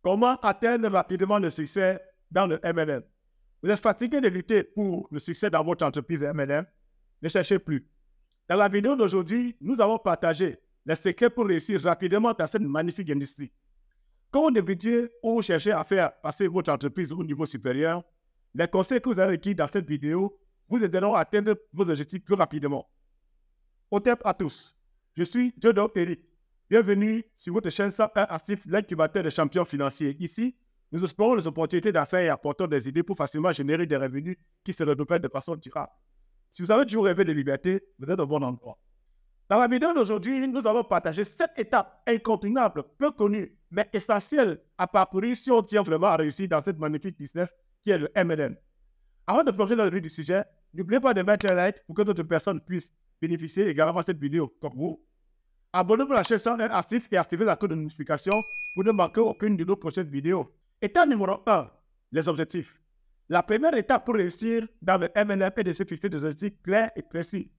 Comment atteindre rapidement le succès dans le MLM? Vous êtes fatigué de lutter pour le succès dans votre entreprise MLM? Ne cherchez plus. Dans la vidéo d'aujourd'hui, nous avons partagé les secrets pour réussir rapidement dans cette magnifique industrie. Quand vous débutez ou vous cherchez à faire passer votre entreprise au niveau supérieur, les conseils que vous avez requis dans cette vidéo vous aideront à atteindre vos objectifs plus rapidement. Au top à tous, je suis Jodo Eric. Bienvenue sur votre chaîne 101 Actif, l'incubateur des champions financiers. Ici, nous explorons les opportunités d'affaires et apportons des idées pour facilement générer des revenus qui se redoublent de façon durable. Si vous avez toujours rêvé de liberté, vous êtes au bon endroit. Dans la vidéo d'aujourd'hui, nous allons partager 7 étapes incontournables, peu connues, mais essentielles à parcourir si on tient vraiment à réussir dans cette magnifique business qui est le MLM. Avant de plonger dans le vif du sujet, n'oubliez pas de mettre un like pour que d'autres personnes puissent bénéficier également de cette vidéo, comme vous. Abonnez-vous à la chaîne 101 Actif et activez la cloche de notification pour ne manquer aucune de nos prochaines vidéos. Étape numéro 1, les objectifs. La première étape pour réussir dans le MLM est de se fixer des objectifs clairs et précis.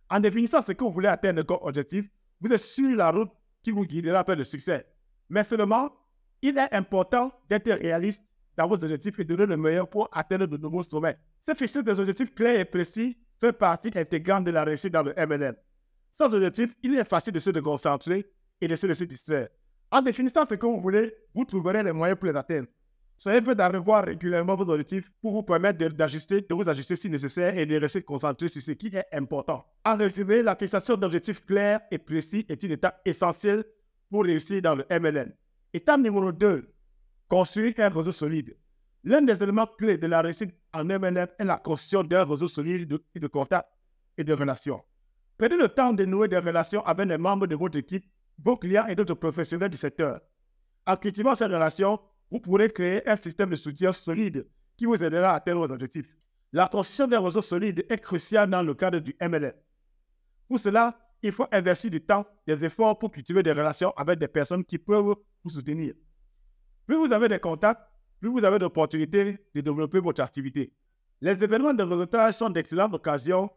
En définissant ce que vous voulez atteindre comme objectif, vous êtes sur la route qui vous guidera vers le succès. Mais seulement, il est important d'être réaliste dans vos objectifs et de donner le meilleur pour atteindre de nouveaux sommets. Se fixer des objectifs clairs et précis fait partie intégrante de la réussite dans le MLM. Sans objectif, il est facile de se déconcentrer et de se laisser distraire. En définissant ce que vous voulez, vous trouverez les moyens pour les atteindre. Soyez prêt à revoir régulièrement vos objectifs pour vous permettre de vous ajuster si nécessaire et de rester concentré sur ce qui est important. En résumé, la fixation d'objectifs clairs et précis est une étape essentielle pour réussir dans le MLM. Étape numéro 2, construire un réseau solide. L'un des éléments clés de la réussite en MLM est la construction d'un réseau solide de contacts et de relations. Prenez le temps de nouer des relations avec les membres de votre équipe, vos clients et d'autres professionnels du secteur. En cultivant ces relations, vous pourrez créer un système de soutien solide qui vous aidera à atteindre vos objectifs. La construction d'un réseau solide est cruciale dans le cadre du MLM. Pour cela, il faut investir du temps, des efforts pour cultiver des relations avec des personnes qui peuvent vous soutenir. Plus vous avez des contacts, plus vous avez d'opportunités de développer votre activité. Les événements de réseautage sont d'excellentes occasions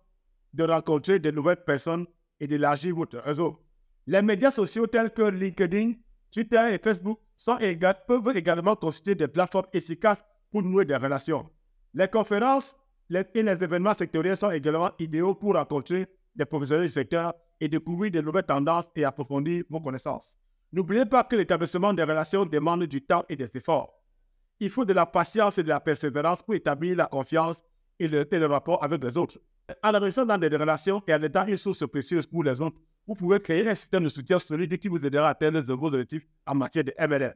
de rencontrer de nouvelles personnes et d'élargir votre réseau. Les médias sociaux tels que LinkedIn, Twitter et Facebook peuvent également constituer des plateformes efficaces pour nouer des relations. Les conférences et les événements sectoriels sont également idéaux pour rencontrer des professionnels du secteur et découvrir de nouvelles tendances et approfondir vos connaissances. N'oubliez pas que l'établissement des relations demande du temps et des efforts. Il faut de la patience et de la persévérance pour établir la confiance et le rapport avec les autres. En restant dans des relations et en étant une source précieuse pour les autres, vous pouvez créer un système de soutien solide qui vous aidera à atteindre vos objectifs en matière de MLM.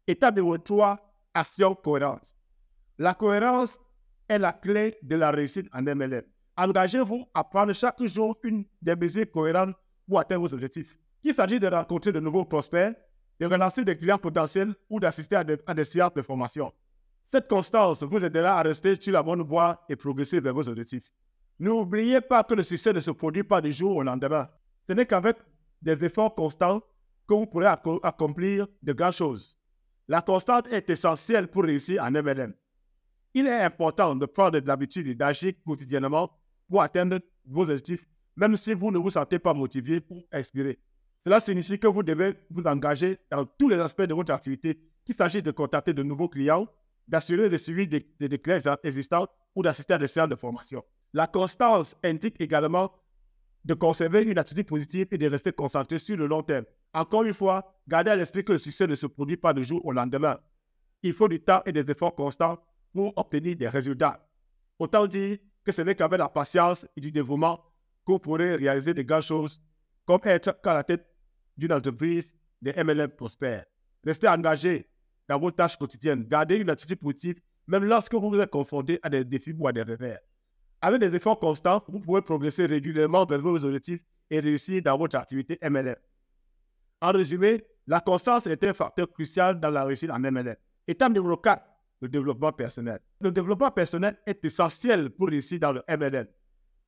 Étape numéro 3, action cohérente. La cohérence est la clé de la réussite en MLM. Engagez-vous à prendre chaque jour une des mesures cohérentes pour atteindre vos objectifs. Qu'il s'agit de rencontrer de nouveaux prospects, de relancer des clients potentiels ou d'assister à des séances de formation. Cette constance vous aidera à rester sur la bonne voie et progresser vers vos objectifs. N'oubliez pas que le succès ne se produit pas du jour au lendemain. Ce n'est qu'avec des efforts constants que vous pourrez accomplir de grandes choses. La constance est essentielle pour réussir en MLM. Il est important de prendre de l'habitude et d'agir quotidiennement pour atteindre vos objectifs, même si vous ne vous sentez pas motivé ou inspiré. Cela signifie que vous devez vous engager dans tous les aspects de votre activité, qu'il s'agisse de contacter de nouveaux clients, d'assurer le suivi des clients existants ou d'assister à des séances de formation. La constance indique également de conserver une attitude positive et de rester concentré sur le long terme. Encore une fois, gardez à l'esprit que le succès ne se produit pas du jour au lendemain. Il faut du temps et des efforts constants pour obtenir des résultats. Autant dire que ce n'est qu'avec la patience et du dévouement que vous pourrez réaliser de grandes choses, comme être à la tête d'une entreprise de MLM prospère. Restez engagé dans vos tâches quotidiennes. Gardez une attitude positive, même lorsque vous êtes confronté à des défis ou à des revers. Avec des efforts constants, vous pouvez progresser régulièrement vers vos objectifs et réussir dans votre activité MLM. En résumé, la constance est un facteur crucial dans la réussite en MLM. Étape numéro 4, le développement personnel. Le développement personnel est essentiel pour réussir dans le MLM.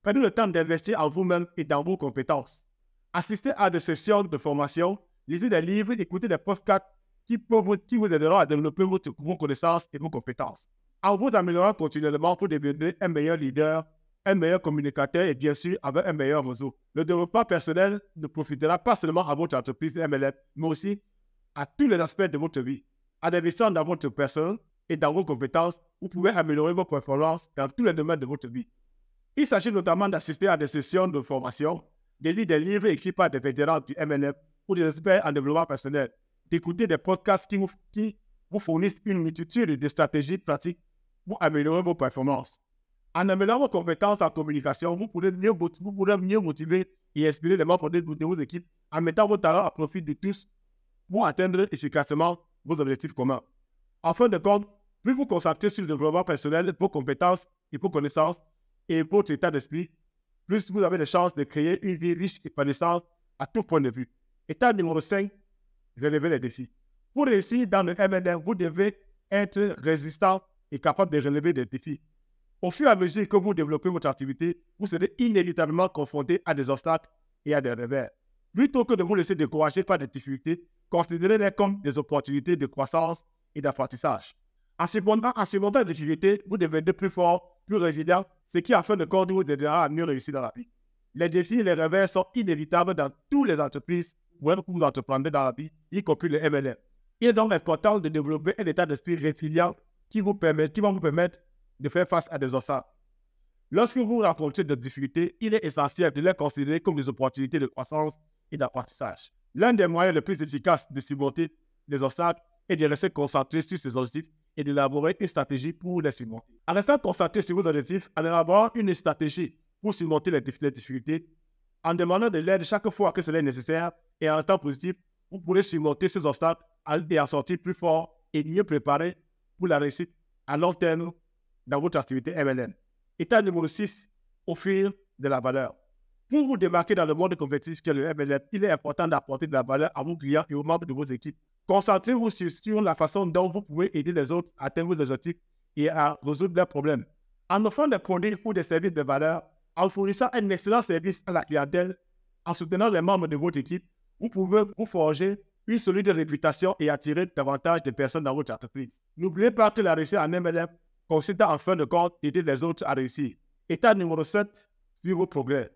Prenez le temps d'investir en vous-même et dans vos compétences. Assistez à des sessions de formation, lisez des livres, écoutez des podcasts qui vous aideront à développer vos connaissances et vos compétences. En vous améliorant continuellement, vous deviendrez un meilleur leader, un meilleur communicateur et bien sûr avec un meilleur réseau. Le développement personnel ne profitera pas seulement à votre entreprise MLM, mais aussi à tous les aspects de votre vie. En investissant dans votre personne et dans vos compétences, vous pouvez améliorer vos performances dans tous les domaines de votre vie. Il s'agit notamment d'assister à des sessions de formation, de lire des livres écrits par des vétérans du MLM ou des experts en développement personnel, d'écouter des podcasts qui vous fournissent une multitude de stratégies pratiques pour améliorer vos performances. En améliorant vos compétences en communication, vous pourrez mieux motiver et inspirer les membres de vos équipes en mettant vos talents à profit de tous pour atteindre efficacement vos objectifs communs. En fin de compte, plus vous concentrez sur le développement personnel, vos compétences et vos connaissances et votre état d'esprit, plus vous avez de chances de créer une vie riche et épanouissante à tout point de vue. Étape numéro 5, relever les défis. Pour réussir dans le MLM, vous devez être résistant et capable de relever des défis. Au fur et à mesure que vous développez votre activité, vous serez inévitablement confronté à des obstacles et à des revers. Plutôt que de vous laisser décourager par des difficultés, considérez-les comme des opportunités de croissance et d'apprentissage. En surmontant les difficultés, vous devenez plus fort, plus résilient, ce qui, en fin de compte, vous aidera à mieux réussir dans la vie. Les défis et les revers sont inévitables dans toutes les entreprises ou même que vous entreprendrez dans la vie, y compris le MLM. Il est donc important de développer un état d'esprit résilient qui va vous permettre de faire face à des obstacles. Lorsque vous rencontrez des difficultés, il est essentiel de les considérer comme des opportunités de croissance et d'apprentissage. L'un des moyens les plus efficaces de surmonter les obstacles est de rester concentré sur ses objectifs et d'élaborer une stratégie pour les surmonter. En restant concentré sur vos objectifs, en élaborant une stratégie pour surmonter les difficultés, en demandant de l'aide chaque fois que cela est nécessaire et en restant positif, vous pourrez surmonter ces obstacles et en sortir plus fort et mieux préparé pour la réussite à long terme dans votre activité MLM. Étape numéro 6, offrir de la valeur. Pour vous démarquer dans le monde compétitif qu'est le MLM, il est important d'apporter de la valeur à vos clients et aux membres de vos équipes. Concentrez-vous sur la façon dont vous pouvez aider les autres à atteindre vos objectifs et à résoudre leurs problèmes. En offrant des produits ou des services de valeur, en fournissant un excellent service à la clientèle, en soutenant les membres de votre équipe, vous pouvez vous forger une solide réputation et attirer davantage de personnes dans votre entreprise. N'oubliez pas que la réussite en MLM consiste en fin de compte d'aider les autres à réussir. Étape numéro 7, suivre vos progrès.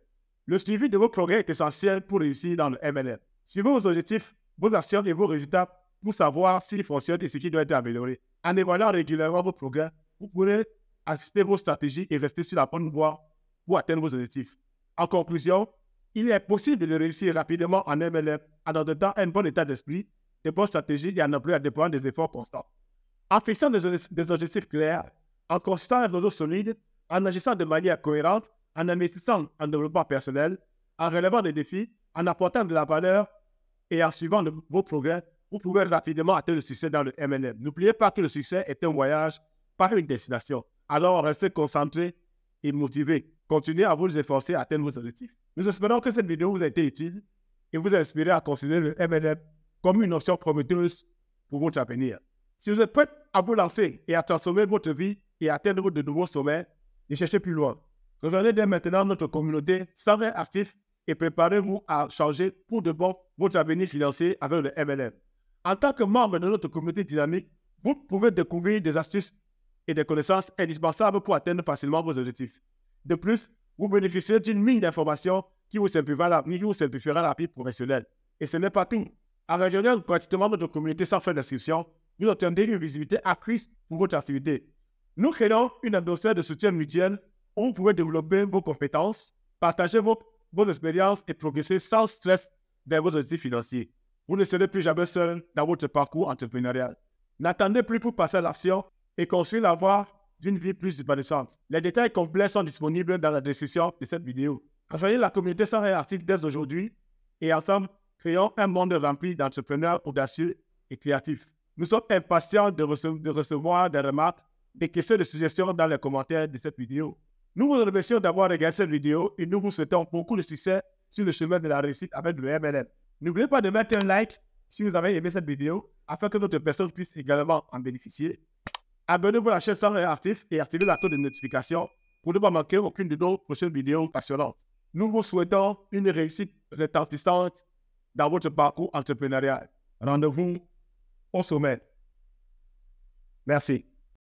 Le suivi de vos progrès est essentiel pour réussir dans le MLM. Suivez vos objectifs, vos actions et vos résultats pour savoir s'ils fonctionnent et ce qui doit être amélioré. En évaluant régulièrement vos progrès, vous pourrez ajuster vos stratégies et rester sur la bonne voie pour atteindre vos objectifs. En conclusion, il est possible de réussir rapidement en MLM en adoptant un bon état d'esprit, de bonnes stratégies et en déployant des efforts constants. En fixant des objectifs clairs, en construisant un réseau solide, en agissant de manière cohérente, en investissant en développement personnel, en relevant des défis, en apportant de la valeur et en suivant vos progrès, vous pouvez rapidement atteindre le succès dans le MLM. N'oubliez pas que le succès est un voyage, pas une destination. Alors, restez concentrés et motivés. Continuez à vous efforcer à atteindre vos objectifs. Nous espérons que cette vidéo vous a été utile et vous a inspiré à considérer le MLM comme une option prometteuse pour votre avenir. Si vous êtes prêt à vous lancer et à transformer votre vie et à atteindre de nouveaux sommets, ne cherchez plus loin. Rejoignez dès maintenant notre communauté 120 actifs et préparez-vous à changer pour de bon votre avenir financier avec le MLM. En tant que membre de notre communauté dynamique, vous pouvez découvrir des astuces et des connaissances indispensables pour atteindre facilement vos objectifs. De plus, vous bénéficierez d'une mine d'informations qui vous simplifiera la vie professionnelle. Et ce n'est pas tout. En rejoignant gratuitement notre communauté sans frais d'inscription, vous obtiendrez une visibilité accrue pour votre activité. Nous créons une atmosphère de soutien mutuel où vous pouvez développer vos compétences, partager vos expériences et progresser sans stress vers vos objectifs financiers. Vous ne serez plus jamais seul dans votre parcours entrepreneurial. N'attendez plus pour passer à l'action et construire la voie d'une vie plus épanouissante. Les détails complets sont disponibles dans la description de cette vidéo. Rejoignez la communauté 120 articles dès aujourd'hui et ensemble, créons un monde rempli d'entrepreneurs audacieux et créatifs. Nous sommes impatients de recevoir des remarques, des questions et des suggestions dans les commentaires de cette vidéo. Nous vous remercions d'avoir regardé cette vidéo et nous vous souhaitons beaucoup de succès sur le chemin de la réussite avec le MLM. N'oubliez pas de mettre un like si vous avez aimé cette vidéo afin que d'autres personnes puissent également en bénéficier. Abonnez-vous à la chaîne 120 actifs et activez la cloche de notification pour ne pas manquer aucune de nos prochaines vidéos passionnantes. Nous vous souhaitons une réussite retentissante dans votre parcours entrepreneurial. Rendez-vous au sommet. Merci.